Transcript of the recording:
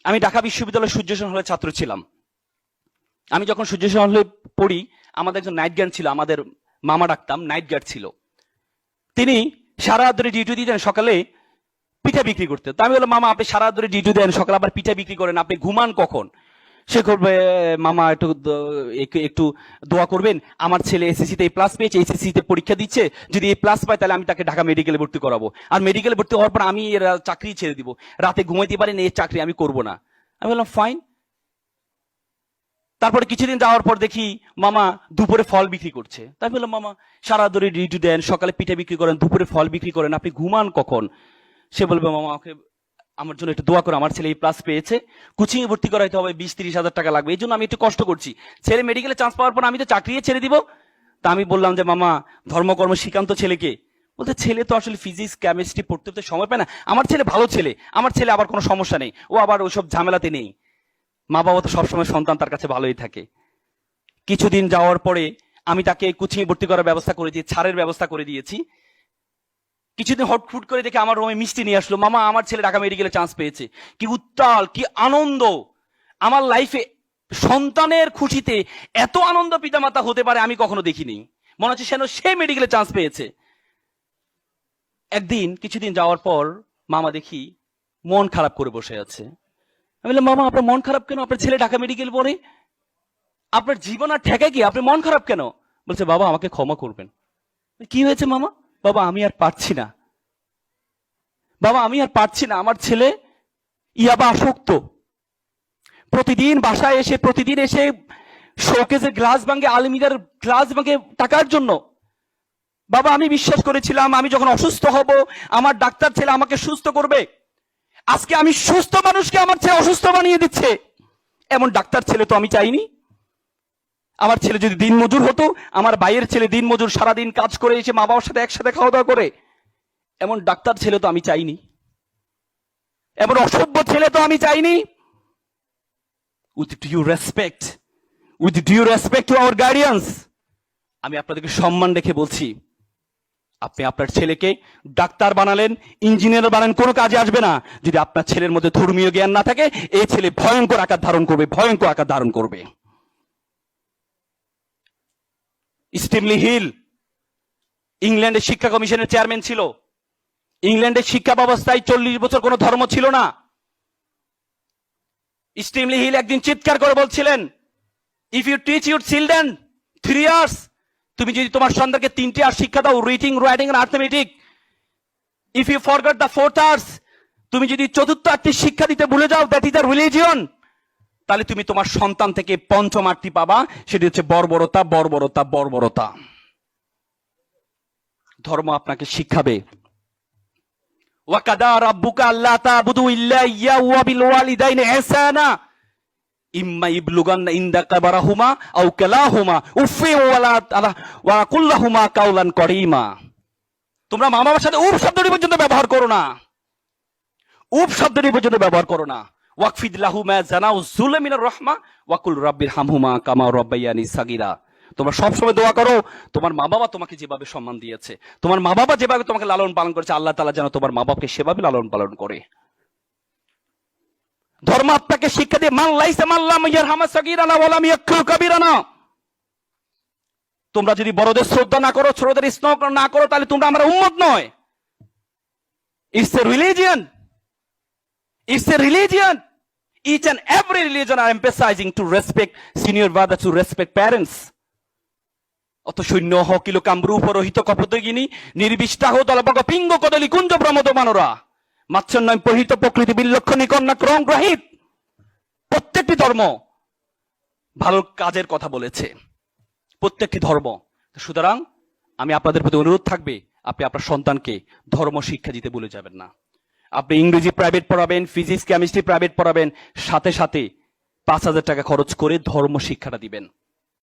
আমি ঢাকা বিশ্ববিদ্যালয়ের সূর্যসেন হলে ছাত্র ছিলাম। আমি যখন সূর্যসেন হলে পড়ি, আমাদের একজন নাইট গার্ড ছিল, আমাদের মামা ডাকতাম, নাইট গার্ড ছিল। তিনি সারা রাত ধরে ডিউটি দিতেন, সকালে পিঠা বিক্রি করতে। তো আমি বললাম, মামা আপনি সারা রাত ধরে ডিউটি দেন, সকালে আবার পিঠা বিক্রি করেন, আপনি ঘুমান কখন? সে করবে, মামা একটু একটু দোয়া করবেন, আমার ছেলে এসএসসি তে প্লাস পেয়েছে, এসএসসি তে পরীক্ষা দিচ্ছে, যদি এই প্লাস পায় তাহলে আমি তাকে ঢাকা মেডিকেলে ভর্তি করাবো, আর মেডিকেলে ভর্তি হওয়ার পর আমি এর চাকরি ছেড়ে দিব, রাতে ঘুমাইতে পারেন, এই চাকরি আমি করব না। আমি বললাম ফাইন। তারপরে কিছুদিন যাওয়ার পর দেখি মামা দুপুরে ফল বিক্রি করছে। তাই বললাম, মামা সারা ধরে ডিউটি দেন, সকালে পিঠা বিক্রি করেন, দুপুরে ফল বিক্রি করেন, আপনি ঘুমান কখন? সে বলবে, মামা আমাকে আমার জন্য একটু দোয়া করো, আমার ছেলে এই প্লাস পেয়েছে, কোচিং এ ভর্তি করাইতে হবে, 20-30 হাজার টাকা লাগবে, এই জন্য আমি একটু কষ্ট করছি, ছেলে মেডিকেলে চান্স পাওয়ার পর আমি তো চাকরি ছেড়ে দিব। তা আমি বললাম যে, মামা ধর্মকর্ম শিখান্ত ছেলেকে। বলতে, ছেলে তো আসলে ফিজিক্স কেমিস্ট্রি পড়তে তো সময় পায় না, আমার ছেলে ভালো ছেলে, আমার ছেলে আবার কোনো সমস্যা নেই, ও আবার ওইসব ঝামেলাতে নেই। মা বাবা তো সবসময় সন্তান তার কাছে ভালোই থাকে। কিছুদিন যাওয়ার পরে আমি তাকে কোচিং এ ভর্তি করার ব্যবস্থা করে দিয়েছি, ছাড়ের ব্যবস্থা করে দিয়েছি। কিছুদিন হটফুট করে দেখে আমার রুমে মিষ্টি নিয়ে আসলো, মামা আমার ছেলে ঢাকা মেডিকেলে চান্স পেয়েছে। কি উত্তাল, কি আনন্দ! আমার লাইফে সন্তানের খুশিতে এত আনন্দ পিতামাতা হতে পারে আমি কখনো দেখিনি। মনে হচ্ছে সে মেডিকেলে চান্স পেয়েছে। একদিন কিছুদিন যাওয়ার পর মামা দেখি মন খারাপ করে বসে আছে। আমি বললাম, মামা আপনার মন খারাপ কেন? আপনার ছেলে ঢাকা মেডিকেল পড়ে, আপনার জীবন আর ঠেকায় কি, আপনি মন খারাপ কেন? বলছে, বাবা আমাকে ক্ষমা করবেন। কি হয়েছে মামা? বাবা আমি আর পারছি না, বাবা আমি আর পারছি না, আমার ছেলে ইয়াবা আসক্ত, প্রতিদিন বাসায় এসে শোকেজের গ্লাস ভাঙে, আলমিরার গ্লাস ভাঙে টাকার জন্য। বাবা আমি বিশ্বাস করেছিলাম আমি যখন অসুস্থ হব আমার ডাক্তার ছেলে আমাকে সুস্থ করবে, আজকে আমি সুস্থ মানুষকে আমার ছেলে অসুস্থ বানিয়ে দিচ্ছে। এমন ডাক্তার ছেলে তো আমি চাইনি। আমার ছেলে যদি দিন মজুর হতো, আমার ভাইয়ের ছেলে দিন মজুর, সারাদিন কাজ করে এসে মা বাবার সাথে একসাথে খাওয়া দাওয়া করে, এমন ডাক্তার ছেলে তো আমি চাইনি, এমন অসভ্য ছেলে তো আমি চাইনি। With due respect to our guardians, আমি আপনাদেরকে সম্মান রেখে বলছি, আপনি আপনার ছেলেকে ডাক্তার বানালেন, ইঞ্জিনিয়ার বানালেন, কোনো কাজে আসবে না যদি আপনার ছেলের মধ্যে ধর্মীয় জ্ঞান না থাকে। এই ছেলে ভয়ঙ্কর আকার ধারণ করবে, ভয়ঙ্কর আকার ধারণ করবে। স্টিমলি হিল ইংল্যান্ডের শিক্ষা কমিশনের চেয়ারম্যান ছিল। ইংল্যান্ডের শিক্ষা ব্যবস্থায় 40 বছর কোনো ধর্ম ছিল না। স্টিমলি হিল একদিন চিৎকার করে বলছিলেন, if you teach your children 3 years, তুমি যদি তোমার সন্তানকে 3টি আর শিক্ষা দাও, রিডিং, রাইটিং আর arithmetic, if you forgot the 4th arts, তুমি যদি চতুর্থ আর্টটি শিক্ষা দিতে ভুলে যাও, দ্যাট ইজ দ্য রিলিজিয়ন, তাহলে তুমি তোমার সন্তান থেকে পঞ্চম আর্টটি পাবা, সেটি হচ্ছে বর্বরতা, বর্বরতা, বর্বরতা। ধর্ম আপনাকে শিখাবে। ওয়াকাদা রাব্বুকা আল্লা তা'বুদু ইল্লা ইয়াহু ওয়া বিল ওয়ালিদাইনি ইহসানা ইম্মা ইবলুগান্না ইনদাকা বারাহুমা আও কালাহুমা উফি ওয়া কুল্লাহুমা কাওলান করিমা। তোমরা মা বাবার সাথে উফ শব্দটি পর্যন্ত ব্যবহার করো না, উফ শব্দটি পর্যন্ত ব্যবহার করো না। ওয়াকফিদ লাহুমা জানাউ যুলা মিনার রাহমা ওয়া কুল রাব্বিরহামহুমা কামা রাব্বায়ানি সাগীরা। তোমরা সবসময় দোয়া করো, তোমার মা বাবা তোমাকে যেভাবে সম্মান দিয়েছে, তোমার মা বাবা যেভাবে তোমাকে লালন পালন করেছে, আল্লাহ তাআলা যেন তোমার মা বাবাকে সেভাবে লালন পালন করে। ধর্ম আপনাকে শিক্ষা দিয়ে, মান লাইসা মাল্লাম ইয়ারহামা সাগীরানা ওয়া লাম ইয়াকরু কাবীরানা। তোমরা যদি বড়দের শ্রদ্ধা না করো, ছোটদের স্নেহ না করো, তাহলে তোমরা আমার উম্মত নয়। It's a religion, it's a religion. Each and every religion are emphasizing to respect senior brothers, to respect parents. অত সৈন্য হকিল কামরূপ রহিত কপতগিনী নির্বিষ্টাহ দলবগ পিঙ্গ কদলি কুঞ্জ প্রমোদ মানরা মাচ্ছন্নয় পহিত প্রকৃতি বিলক্ষণী কন্যা ক্রম গ্রহিত। প্রত্যেকটি ধর্ম ভালো কাজের কথা বলেছে, প্রত্যেকটি ধর্ম। সুতরাং আমি আপনাদের প্রতি অনুরোধ থাকবে, আপনি আপনার সন্তানকে ধর্ম শিক্ষা দিতে ভুলে যাবেন না। আপনি ইংরেজি প্রাইভেট পড়াবেন, ফিজিক্স কেমিস্ট্রি প্রাইভেট পড়াবেন, সাথে সাথে 5,000 টাকা খরচ করে ধর্ম শিক্ষাটা দিবেন।